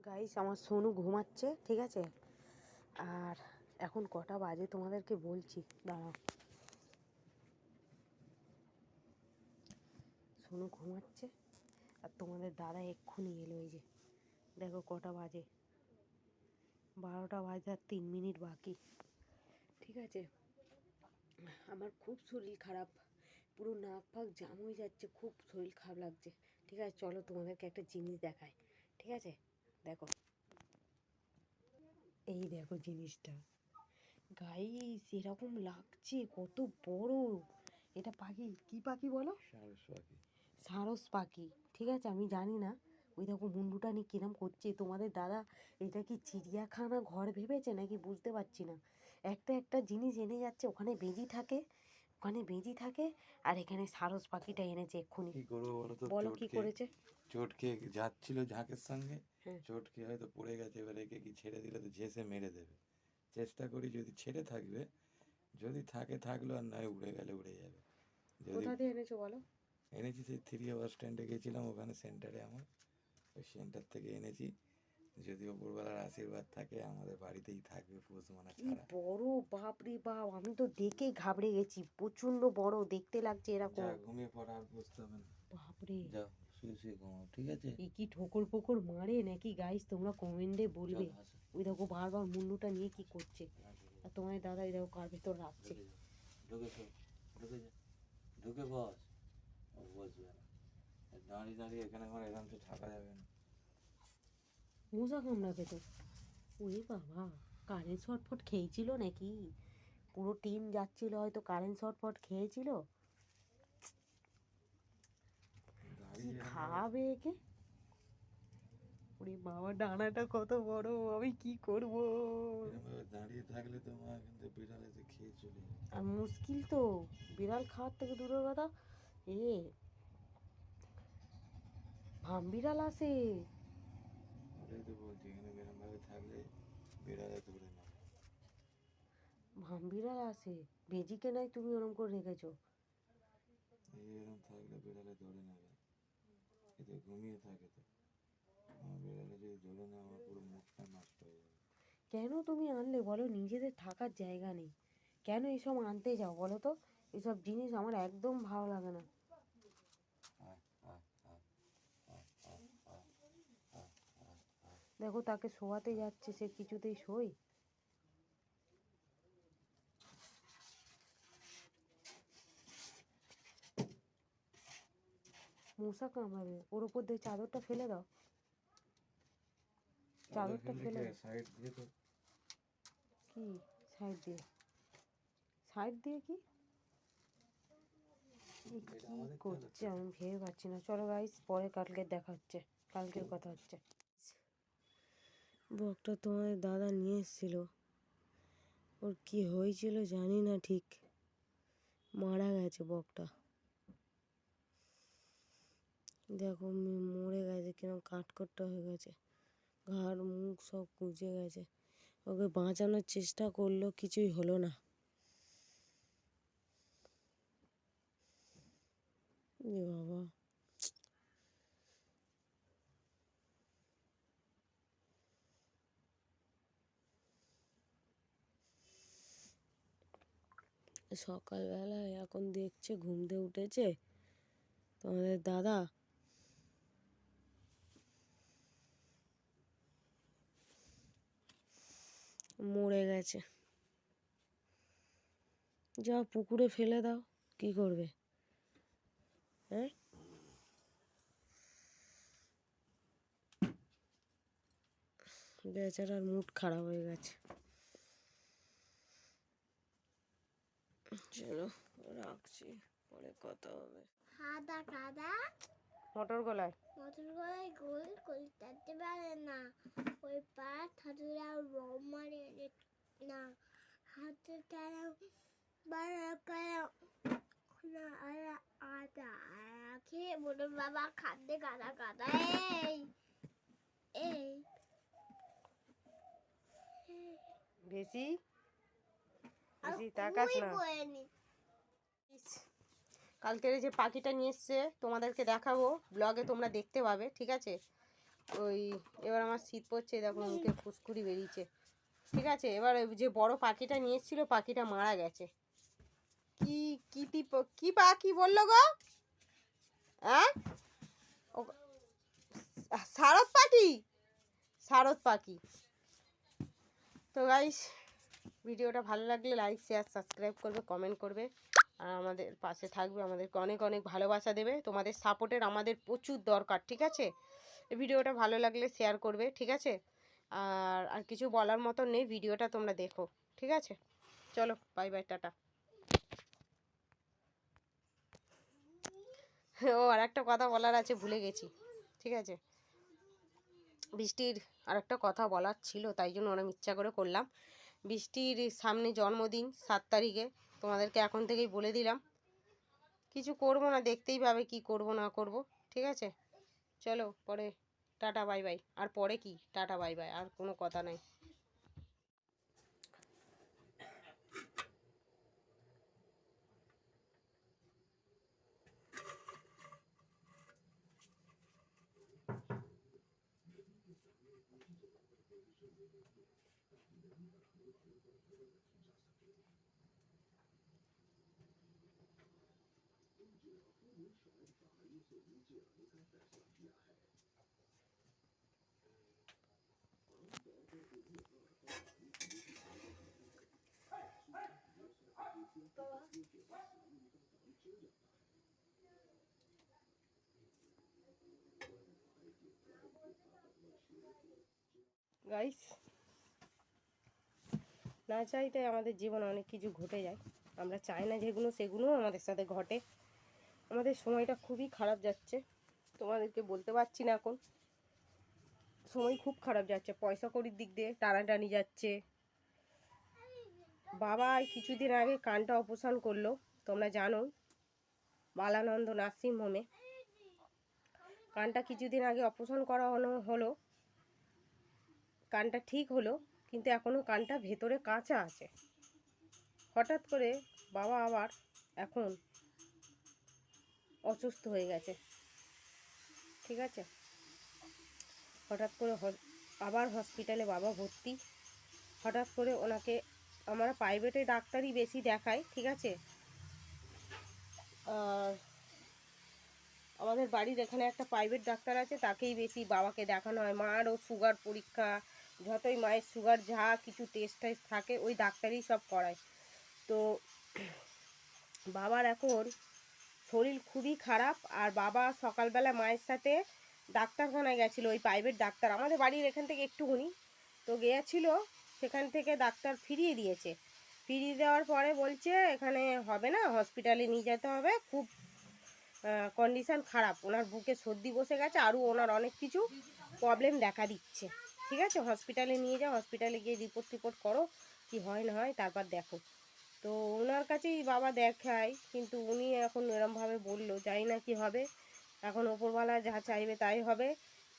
Guys আমার সোনু ঘুমাচ্ছে, ঠিক আছে। আর এখন কটা বাজে তোমাদেরকে বলছি, দাঁড়াও। সোনু ঘুমাচ্ছে আর তোমাদের দাদা এক্ষুনি এলো। এই যে দেখো কটা বাজে, 12টা বাজে আর 3 মিনিট বাকি, ঠিক আছে। আমার খুব শরীর খারাপ, পুরো নাক ফাক জাম হয়ে যাচ্ছে, খুব শরীর খারাপ লাগছে, ঠিক আছে। চলো তোমাদেরকে একটা জিনিস দেখায়, ঠিক আছে। দেখো, এই দেখো জিনিসটা গাইস, এরকম লাগছে, কত বড় এটা। পাখি কি পাখি বলো? সারস পাখি। সারস পাখি, ঠিক আছে। আমি জানি না, ওই দেখো মুন্ডুটা নিয়ে কিরম করছে। তোমাদের দাদা এটা কি চিড়িয়াখানা ঘর ভেবেছে নাকি বুঝতে পারছি না। একটা একটা জিনিস এনে যাচ্ছে, ওখানে বেজি থাকে, ওখানে বেজি থাকে, আর এখানে সারস পাখিটা এনেছে এক্ষুনি। কি করবো বলো তো, বলো কি করেছে। চোট খেয়ে যাচ্ছিল ঝাঁকের সঙ্গে, হ্যাঁ, চোট খেয়ে হয়তো পড়ে গেছে। এবার একে কি ছেড়ে দিলে তো ঝেঁসে মেরে দেবে। চেষ্টা করি যদি ছেড়ে থাকবে, যদি থাকে থাকলো, আর নয় উড়ে গেলে উড়ে যাবে। যদি কোথা দিয়ে এনেছো বলো। এনেছি সেই 3 বাস স্ট্যান্ডে গেছিলাম, ওখানে সেন্টারে আমার, ওই সেন্টার থেকে এনেছি। যদি ওপরবেলার আশীর্বাদ থাকে আমাদের বাড়িতেই থাকবে পোষ মানা কি ছাড়া। বড়, বাপ রে বাপ, আমি তো দেখে ঘাবড়ে গেছি, প্রচন্ড বড় দেখতে লাগছে যা এরকম। ঘুমিয়ে পড়া, আর বুঝতে হবে না। বাপরে, যাও শুয়ে শুয়ে ঘুমাও, ঠিক আছে। এ কি ঠোকর পোকর মারে নাকি গাইস, তোমরা কমেন্টে বলবে। চল হাসো, ওই দেখো বারবার মুন্ডুটা নিয়ে কি করছে। আর তোমার দাদা এই দেখো কার ভেতর রাখছে। ঢুকে যাও, ঢুকে শো, ঢুকে যা, ঢুকে বস। ও বসবে না, দাঁড়িয়ে দাঁড়িয়ে এখানে আমার এরকম তো থাকা যাবে না। মশা কামড়াবে তো। ওরে বাবা, কারেন্ট শর্টফট খেয়েছিল নাকি? পুরো টিম যাচ্ছিল, হয়তো কারেন্ট শর্টফট খেয়েছিল। কি দাঁড়িয়ে এরকম ভাবে খাবে একে। ওরে বাবা, ডানাটা কত বড়, আমি কি করব। এরকম ভাবে দাঁড়িয়ে থাকলে তো মা কিন্তু বিড়াল এসে খেয়ে চলে যাবে। আর মুশকিল তো, বিড়াল খাওয়ার থেকে দূরের কথা, এ ভামবিড়াল আসে। ওটাই তো বলছি, এখানে এরকম ভাবে থাকলে বিড়ালে ধরে নেবে। ভামবিড়াল আসে, বেজিকে নাই তুমি ওরম করে রেখেছো। এই এরকম থাকলে বিড়ালে ধরে নেবে, এতে ঘুমিয়ে থাকে তো। আমার বিড়ালে যদি ধরে নেয় আমার পুরো মুখটা নষ্ট হয়ে যাবে। কেন তুমি আনলে বলো? নিজেদের থাকার জায়গা নেই, কেন এসব আনতে যাও বলো তো? এসব জিনিস আমার একদম ভালো লাগে না। আয়, আয়, আয়, আয়, আয়, আয়, আয়, আয়, আয়। দেখো তাকে শোয়াতে যাচ্ছে, সে কিছুতেই শোয়। মশা কামড়াবে, ওর উপর দিয়ে চাদরটা ফেলে দাও, চাদর চাদরটা ফেললে ফেলে কি দাও। সাইড দিয়ে তো। কি সাইড দিয়ে? সাইড দিয়ে কি? এ এটা কি আমাদের চাদর করছে তো। আমি ভেবে পাচ্ছি না। চলো গাইস, পরে কালকে দেখা হচ্ছে, কালকের কথা হচ্ছে। বকটা তোমাদের দাদা নিয়ে এসেছিল, ওর কি হয়েছিল জানি না, ঠিক মারা গেছে বকটা। দেখো মরে গেছে, কিরম কাঠকোট্টা হয়ে গেছে, ঘাড় মুখ সব কুঁজে গেছে। ওকে বাঁচানোর চেষ্টা করলো, কিছুই হলো না। এ বাবা, সকালবেলায় এখন দেখছে ঘুম দিয়ে উঠেছে তোমাদের দাদা, মরে গেছে। যাও পুকুরে ফেলে দাও, কি করবে? হ্যাঁ, বেচারার মুড খারাপ হয়ে গেছে। চলো রাখছি, পরে কথা হবে। সাদা কাদা মোটর গলায় মটর গলায় গোল করতে পারে না, ওই পা থাতুরা রং মারে না, হাতে তারা বাড়া কায়া না। আদা খেয়ে বলে বাবা খাদ্যে গাদা গাদা। এই এই বেশি আর বেশি তাকাস কুই না। বয়নি। কালকের যে পাখিটা নিয়ে এসছে তোমাদেরকে দেখাবো, ব্লগে তোমরা দেখতে পাবে, ঠিক আছে। ওই এবার আমার শীত পড়ছে, দেখো মুখে ফুসকুড়ি বেরিয়েছে। ঠিক আছে, এবার ওই যে বড় পাখিটা নিয়ে এসেছিল, পাখিটা মারা গেছে। কি কি পাখি বললো গো? হ্যাঁ, শারদ পাখি, শারদ পাখি। তো গাইস, ভিডিওটা ভালো লাগলে লাইক শেয়ার সাবস্ক্রাইব করবে, কমেন্ট করবে, আর আমাদের পাশে থাকবে, আমাদেরকে অনেক অনেক ভালোবাসা দেবে। তোমাদের সাপোর্টের আমাদের প্রচুর দরকার। ঠিক আছে, এই ভিডিওটা ভালো লাগলে শেয়ার করবে। ঠিক আছে, আর কিছু বলার মতো নেই, ভিডিওটা তোমরা দেখো। ঠিক আছে, চলো বাই বাই, টাটা। ও আর একটা কথা বলার আছে, ভুলে গেছি। ঠিক আছে, বৃষ্টির আর একটা কথা বলার ছিল, তাই জন্য ওরা ইচ্ছা করে করলাম। বৃষ্টির সামনে জন্মদিন 7 তারিখে, তোমাদেরকে এখন থেকেই বলে দিলাম। কিছু করবো না, দেখতেই পাবে কি করব না করব। ঠিক আছে, চলো পরে টাটা বাই বাই। আর পরে কি টাটা বাই বাই, আর কোনো কথা নাই। গাইস, না চাইতে আমাদের জীবনে অনেক কিছু ঘটে যায়। আমরা চাই না যেগুলো, সেগুলোও আমাদের সাথে ঘটে। আমাদের সময়টা খুবই খারাপ যাচ্ছে, তোমাদেরকে বলতে পারছি না। এখন সময় খুব খারাপ যাচ্ছে, পয়সা কড়ির দিক দিয়ে টানাটানি যাচ্ছে। বাবা কিছুদিন আগে কানটা অপারেশন করলো, তোমরা জানো, বালানন্দ নার্সিং হোমে। কানটা কিছুদিন আগে অপারেশন করানো হলো, কানটা ঠিক হলো, কিন্তু এখনও কানটা ভেতরে কাঁচা আছে। হঠাৎ করে বাবা আবার এখন অসুস্থ হয়ে গেছে। ঠিক আছে, হঠাৎ করে আবার হসপিটালে বাবা ভর্তি। হঠাৎ করে ওনাকে, আমরা প্রাইভেটে ডাক্তারই বেশি দেখাই। ঠিক আছে, আর আমাদের বাড়ির এখানে একটা প্রাইভেট ডাক্তার আছে, তাকেই বেশি বাবাকে দেখানো হয়। মারও সুগার পরীক্ষা, যতই মায়ের সুগার যা কিছু টেস্ট টেস্ট থাকে, ওই ডাক্তারই সব করায়। তো বাবার এখন শরীর খুবই খারাপ। আর বাবা সকালবেলা মায়ের সাথে ডাক্তারখানায় গেছিলো, ওই প্রাইভেট ডাক্তার আমাদের বাড়ির এখান থেকে একটুখানি তো গিয়েছিল। সেখান থেকে ডাক্তার ফিরিয়ে দিয়েছে। ফিরিয়ে দেওয়ার পরে বলছে এখানে হবে না, হসপিটালে নিয়ে যেতে হবে, খুব কন্ডিশান খারাপ, ওনার বুকে সর্দি বসে গেছে, আরও ওনার অনেক কিছু প্রবলেম দেখা দিচ্ছে। ঠিক আছে, হসপিটালে নিয়ে যাও, হসপিটালে গিয়ে রিপোর্ট টিপোর্ট করো, কি হয় না হয় তারপর দেখো। তো ওনার কাছেই বাবা দেখায়, কিন্তু উনি এখন এরমভাবে বললো, জানি না কি হবে, এখন ওপরওয়ালা যা চাইবে তাই হবে।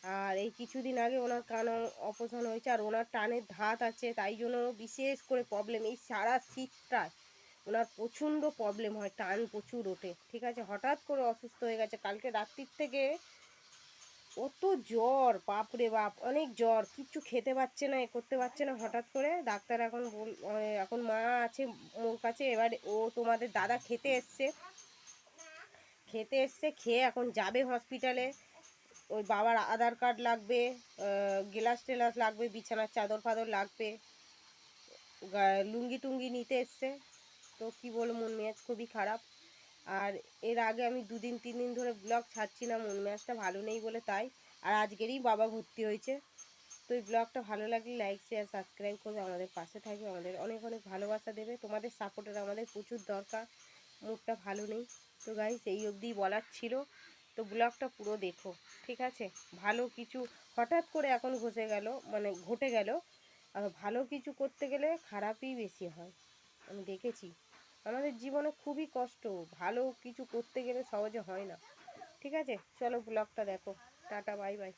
আর এই কিছুদিন আগে ওনার কান অপারেশন হয়েছে, আর ওনার টানের ধাত আছে, তাই জন্য বিশেষ করে প্রবলেম। এই সারা শীতটায় ওনার প্রচণ্ড প্রবলেম হয়, টান প্রচুর ওঠে। ঠিক আছে, হঠাৎ করে অসুস্থ হয়ে গেছে। কালকে রাত্রির থেকে অত জ্বর, বাপরে বাপ, অনেক জ্বর, কিচ্ছু খেতে পারছে না, এ করতে পারছে না। হঠাৎ করে ডাক্তার এখন এখন মা আছে ওর কাছে, এবার ও তোমাদের দাদা খেতে এসছে, খেয়ে এখন যাবে হসপিটালে। ওই বাবার আধার কার্ড লাগবে, গ্লাস টেলাস লাগবে, বিছানার চাদর ফাদর লাগবে, লুঙ্গি টুঙ্গি নিতে এসছে। তো কি বলবো, মন মেজাজ খুবই খারাপ। আর এর আগে আমি 2-3 দিন ধরে ব্লগ ছাড়ছি না, মন মেজাজটা ভালো নেই বলে, তাই। আর আজকেরই বাবা ভর্তি হয়েছে। তো এই ব্লগটা ভালো লাগলে লাইক শেয়ার সাবস্ক্রাইব করবে, আমাদের পাশে থাকবে, আমাদের অনেক অনেক ভালোবাসা দেবে। তোমাদের সাপোর্টের আমাদের প্রচুর দরকার, মুডটা ভালো নেই। তো গাইস, এই অবধি বলার ছিল। তো ব্লগটা পুরো দেখো। ঠিক আছে, ভালো কিছু হঠাৎ করে এখন ঘটে গেল। আর ভালো কিছু করতে গেলে খারাপই বেশি হয়, আমি দেখেছি। আমাদের জীবনে খুবই কষ্ট, ভালো কিছু করতে গেলে সহজে হয় না। ঠিক আছে, চলো ব্লগটা দেখো, টাটা বাই বাই।